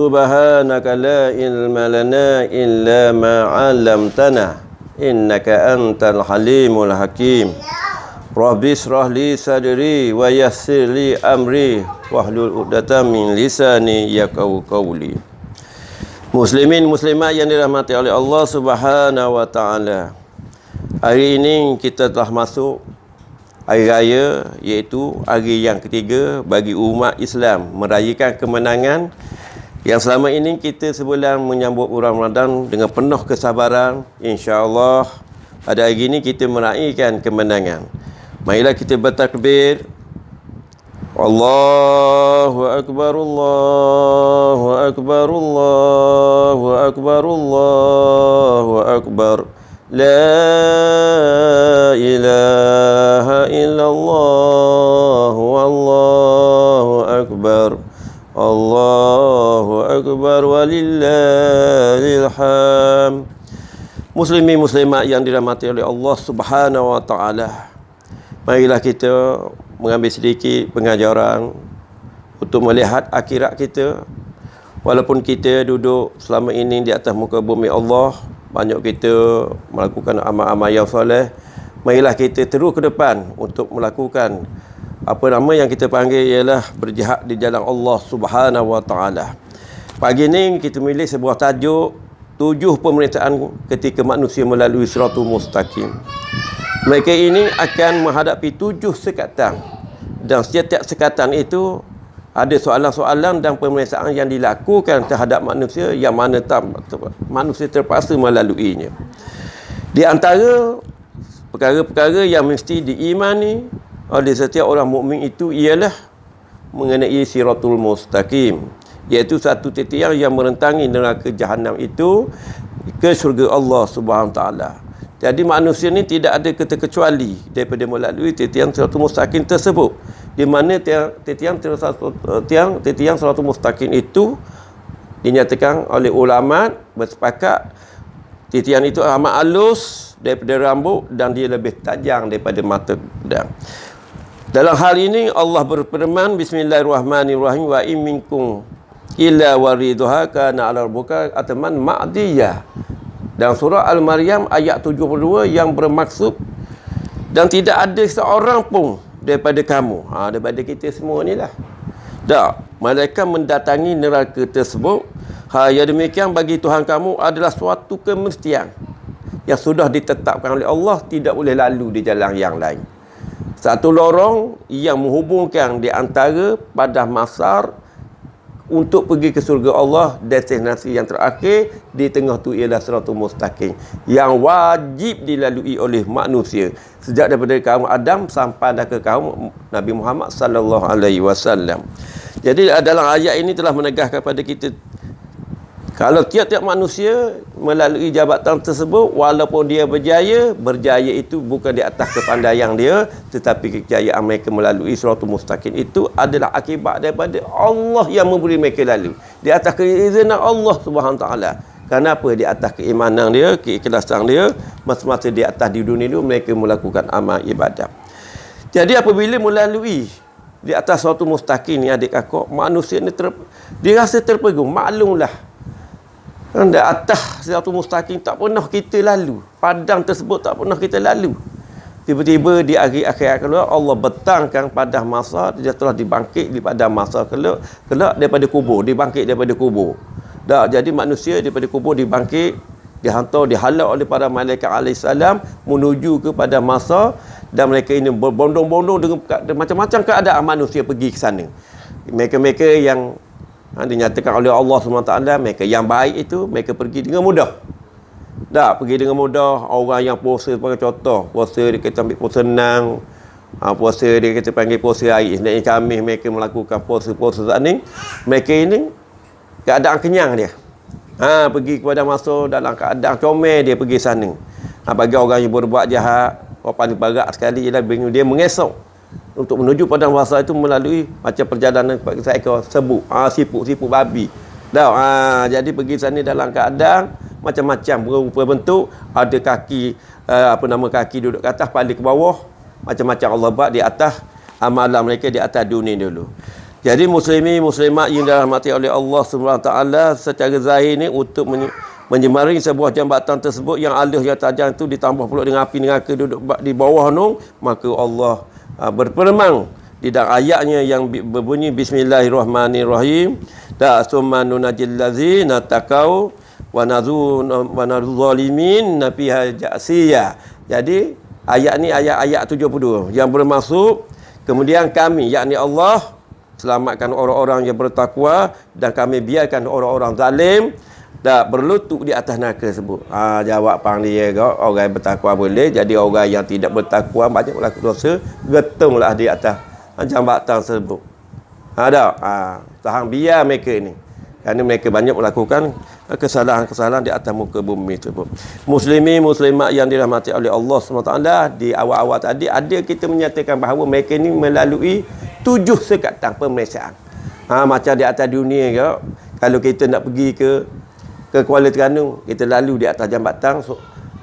Subhanaka la ilma lana illa ma 'allamtana innaka antal halimul hakim. Rabbi shrah li sadri wa yassir li amri wahlul 'uqdatam min lisani yafqahu qawli. Muslimin muslimat yang dirahmati oleh Allah Subhanahu wa taala. Hari ini kita telah masuk hari raya, iaitu hari yang ketiga bagi umat Islam merayakan kemenangan yang selama ini kita sebulan menyambut bulan Ramadan dengan penuh kesabaran. InsyaAllah pada hari ini kita meraihkan kemenangan. Marilah kita bertakbir. Allahu Akbar, Allahu Akbar, Allahu Akbar, Allahu Akbar. La ilaha illallah, wallahu Akbar. Allahu Akbar walillahil hamd. Muslimin muslimat yang dirahmati oleh Allah Subhanahu wa taala. Marilah kita mengambil sedikit pengajaran untuk melihat akhirat kita. Walaupun kita duduk selama ini di atas muka bumi Allah, banyak kita melakukan amal-amal yang soleh. Marilah kita terus ke depan untuk melakukan apa nama yang kita panggil ialah berjihad di jalan Allah Subhanahu wa taala. Pagi ini kita milih sebuah tajuk 7 pemerintahan ketika manusia melalui siratul mustaqim. Mereka ini akan menghadapi 7 sekatan, dan setiap sekatan itu ada soalan-soalan dan pemeriksaan yang dilakukan terhadap manusia yang mana manusia terpaksa melaluinya. Di antara perkara-perkara yang mesti diimani oleh setiap orang mukmin itu ialah mengenai siratul mustaqim, iaitu satu titian yang merentangi neraka jahanam itu ke syurga Allah Subhanahu taala. Jadi manusia ni tidak ada keterkecuali daripada melalui titian siratul mustaqim tersebut, di mana titian siratul mustaqim itu dinyatakan oleh ulama bersepakat titian itu amat halus daripada rambut dan dia lebih tajam daripada mata pedang. Dalam hal ini Allah berfirman, Bismillahirrahmanirrahim, wa in minkum illa wariduha kana 'ala rabbuka atman ma'diyah. Dalam surah Al-Maryam ayat 72 yang bermaksud, dan tidak ada seorang pun daripada kamu, daripada kita semua ni lah, mereka mendatangi neraka tersebut. Yang demikian bagi Tuhan kamu adalah suatu kemestian yang sudah ditetapkan oleh Allah, tidak boleh lalu di jalan yang lain. Satu lorong yang menghubungkan di antara padah masar untuk pergi ke surga Allah. Destinasi yang terakhir di tengah tu ialah siratul mustaqim yang wajib dilalui oleh manusia sejak daripada kaum Adam sampai ke kaum Nabi Muhammad sallallahu alaihi wasallam. Jadi dalam ayat ini telah menegaskan kepada kita, kalau tiap-tiap manusia melalui jabatan tersebut, walaupun dia berjaya itu bukan di atas kepandaian dia, tetapi kejayaan mereka melalui siratul mustaqim itu adalah akibat daripada Allah yang memberi mereka lalu. Di atas keizinan Allah Subhanahu taala. Kenapa? Di atas keimanan dia, keikhlasan dia, masa-masa di atas di dunia itu mereka melakukan amal ibadah. Jadi apabila melalui di atas siratul mustaqim ni, adik kakak, manusia ni dia rasa terpegun. Maklumlah, di atas siratul mustaqim tak pernah kita lalu, padang tersebut tak pernah kita lalu. Tiba-tiba di akhir kelak Allah betangkan padah masa, dia telah dibangkit di padang masa kelak daripada kubur, dibangkit daripada kubur. Jadi manusia daripada kubur dibangkit, dihantar, dihalau oleh para malaikat alaihissalam menuju kepada masa, dan mereka ini berbondong-bondong dengan macam-macam keadaan manusia pergi ke sana. Mereka-mereka yang dinyatakan oleh Allah SWT, mereka yang baik itu mereka pergi dengan mudah. Pergi dengan mudah. Orang yang puasa sebagai contoh, puasa dia kata ambil puasa senang, puasa dia kata panggil puasa hari Isnin Khamis, mereka melakukan puasa saat ni, mereka ini keadaan kenyang dia. Pergi kepada masa dalam keadaan comel, dia pergi sana. Bagi orang yang berbuat jahat, orang paling barat sekali ialah dia mengesok untuk menuju padang masa itu melalui macam perjalanan seekor sebut, siput babi. Jadi pergi sana dalam keadaan macam-macam berupa bentuk, ada kaki kaki duduk ke atas, kepala ke bawah, macam-macam Allah buat di atas amalan mereka di atas dunia dulu. Jadi muslimin muslimat yang dirahmati oleh Allah Subhanahu taala, secara zahir ni untuk menyemari sebuah jambatan tersebut yang alus yang tajam itu ditambah pula dengan api neraka duduk di bawah tu, maka Allah berfirman di dalam ayatnya yang berbunyi bismillahirrahmanirrahim, da summa nunajjil ladzina taqau wa nadzu zalimin fiha jasiya. Jadi ayat ni ayat 72 yang bermaksud kemudian kami, yakni Allah, selamatkan orang-orang yang bertakwa dan kami biarkan orang-orang zalim dah berlutut di atas neraka tersebut. Jawab pang dia kau, orang bertakwa boleh, jadi orang yang tidak bertakwa banyak melakukan dosa, getunglah di atas jambatan tersebut. Tahan biar mereka ni, kerana mereka banyak melakukan kesalahan-kesalahan di atas muka bumi tersebut. Muslimin muslimat yang dirahmati oleh Allah SWT, di awal-awal tadi ada kita menyatakan bahawa mereka ni melalui 7 sekatan pemeriksaan. Macam di atas dunia ke, kalau kita nak pergi ke Kuala Terengganu, kita lalu di atas jambatan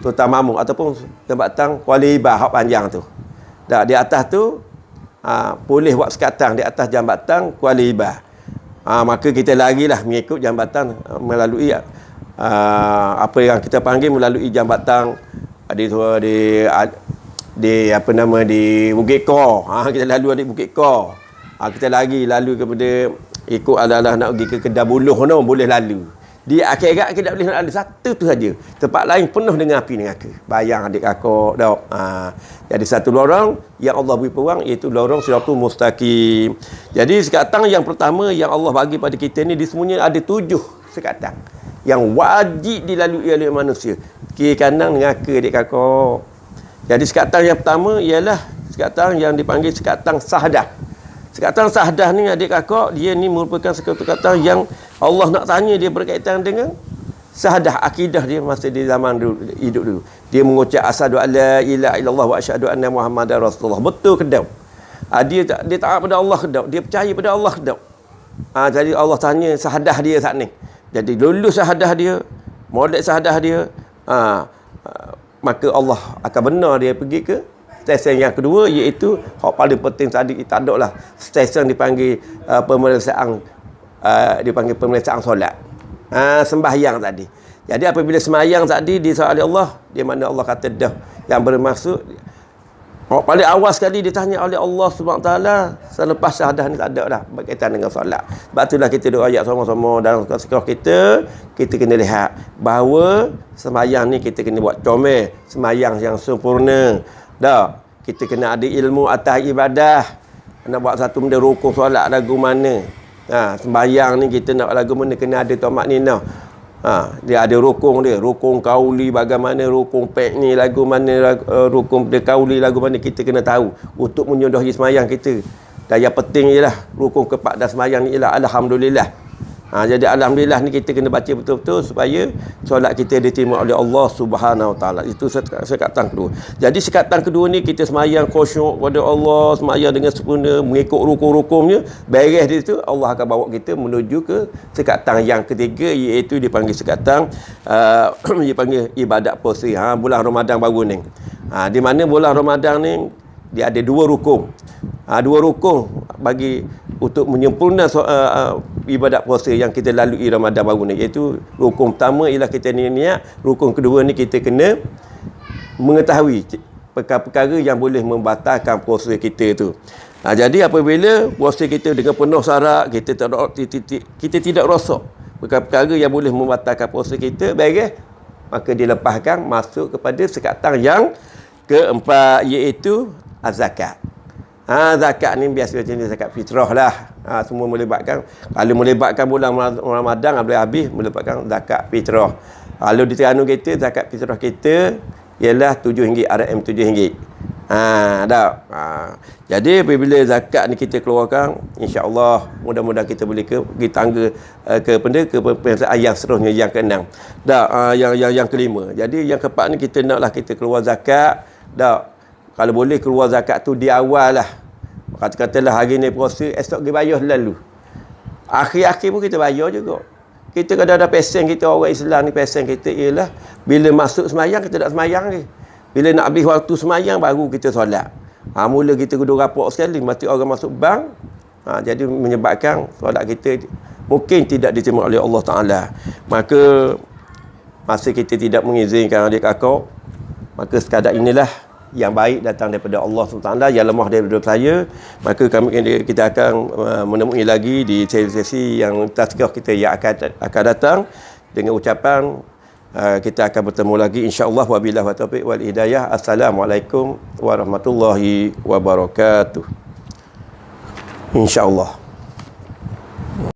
Sultan Mahmud ataupun jambatan Kuala Ibah hak panjang tu. Di atas tu boleh buat sekatan di atas jambatan Kuala Ibah. Maka kita lagilah mengikut jambatan melalui apa yang kita panggil melalui jambatan di apa nama di Bukit Kor. Kita lalu di Bukit Kor. Kita lalu kepada ikut adalah nak pergi ke Kedah Buluh no, boleh lalu. Di akhirat kita boleh nak lalu satu tu saja. Tempat lain penuh dengan api neraka. Bayang adik kakak dak. Jadi satu lorong yang Allah beri peluang, iaitu lorong Siratul Mustaqim. Jadi sekatan yang pertama yang Allah bagi pada kita ni, di semuanya ada 7 sekatan yang wajib dilalui oleh manusia. Kiri kanan neraka adik kakak. Jadi sekatan yang pertama ialah sekatan yang dipanggil sekatan sahdah. Sekatan sahdah ni adik kakak, dia ni merupakan sekatan yang Allah nak tanya dia berkaitan dengan sahdah akidah dia masa di zaman hidup dulu. Dia mengucap asyhadu alla ilaha illallah wa asyhadu anna muhammadar rasulullah. Betul ke tak? Dia taat pada Allah ke tak? Dia percaya pada Allah ke tak? Jadi Allah tanya sahdah dia saat ni. Jadi lulus sahdah dia, molek sahdah dia, maka Allah akan benar dia pergi ke stesen yang kedua, iaitu hak paling penting tadi, tak ada lah stesen dipanggil pemeriksaan solat, sembahyang tadi. Jadi apabila sembahyang tadi disahkan oleh Allah, di mana Allah kata dah, yang bermaksud hak paling awal sekali ditanya oleh Allah SWT selepas syahadah ni tak ada dah berkaitan dengan solat. Sebab itulah kita duk ayat sama-sama dalam sekolah kita kena lihat bahawa sembahyang ni kita kena buat comel, sembahyang yang sempurna. Kita kena ada ilmu atas ibadah. Nak buat satu benda rukun solat lagu mana. Sembahyang ni kita nak lagu mana, kena ada tamak ninah. Dia ada rukun dia, rukun kauli bagaimana, rukun pek ni lagu mana, rukun kauli lagu mana, kita kena tahu untuk menyudahi sembahyang kita. Dan yang penting ialah rukun kepada sembahyang ni ialah alhamdulillah. Jadi alhamdulillah ni kita kena baca betul-betul supaya solat kita diterima oleh Allah Subhanahu Wa Taala. Itu sekatan kedua. Jadi sekatan kedua ni kita sembahyang khusyuk pada Allah, sembahyang dengan sempurna mengikut rukun-rukunnya. Beres di situ Allah akan bawa kita menuju ke sekatan yang ketiga, iaitu dipanggil sekatan dipanggil ibadat puasa. Bulan Ramadan baru ni. Di mana bulan Ramadan ni dia ada 2 rukun. 2 rukun bagi untuk menyempurna ibadat puasa yang kita lalui Ramadan baru ni, iaitu rukun pertama ialah kita niat, rukun kedua ni kita kena mengetahui perkara-perkara yang boleh membatalkan puasa kita tu. Jadi apabila puasa kita dengan penuh syarat, kita tidak rosak perkara-perkara yang boleh membatalkan puasa kita, beres, maka dilepaskan masuk kepada sekatan yang keempat, iaitu zakat. Zakat ni biasa jenis zakat fitrah lah. Semua melibatkan, kalau melibatkan bulan Ramadan boleh habis melibatkan zakat fitrah. Kalau di Terengganu kita, zakat fitrah kita ialah RM7, RM RM7. Jadi apabila zakat ni kita keluarkan, insya-Allah mudah-mudahan kita boleh pergi tangga ke pemeriksaan yang seterusnya, yang keenam. Yang kelima. Jadi yang keempat ni kita naklah kita keluar zakat. Kalau boleh keluar zakat tu di awal lah. Katakanlah hari ni puasa, esok pergi bayar lalu. Akhir-akhir pun kita bayar juga. Kita kadang ada pesen kita, orang Islam ni pesen kita ialah bila masuk semayang kita tak semayang ni. Bila nak habis waktu semayang baru kita solat. Mula kita kudu rapok sekali, mesti orang masuk bank. Jadi menyebabkan solat kita mungkin tidak diterima oleh Allah Ta'ala. Maka masa kita tidak mengizinkan adik kakak, maka sekadar inilah yang baik datang daripada Allah SWT, yang lemah daripada saya. Maka kita akan menemui lagi di sesi yang tazkirah kita yang akan datang dengan ucapan kita akan bertemu lagi insya-Allah. Wabillahi taufiq wal hidayah. Assalamualaikum warahmatullahi wabarakatuh. Insya-Allah.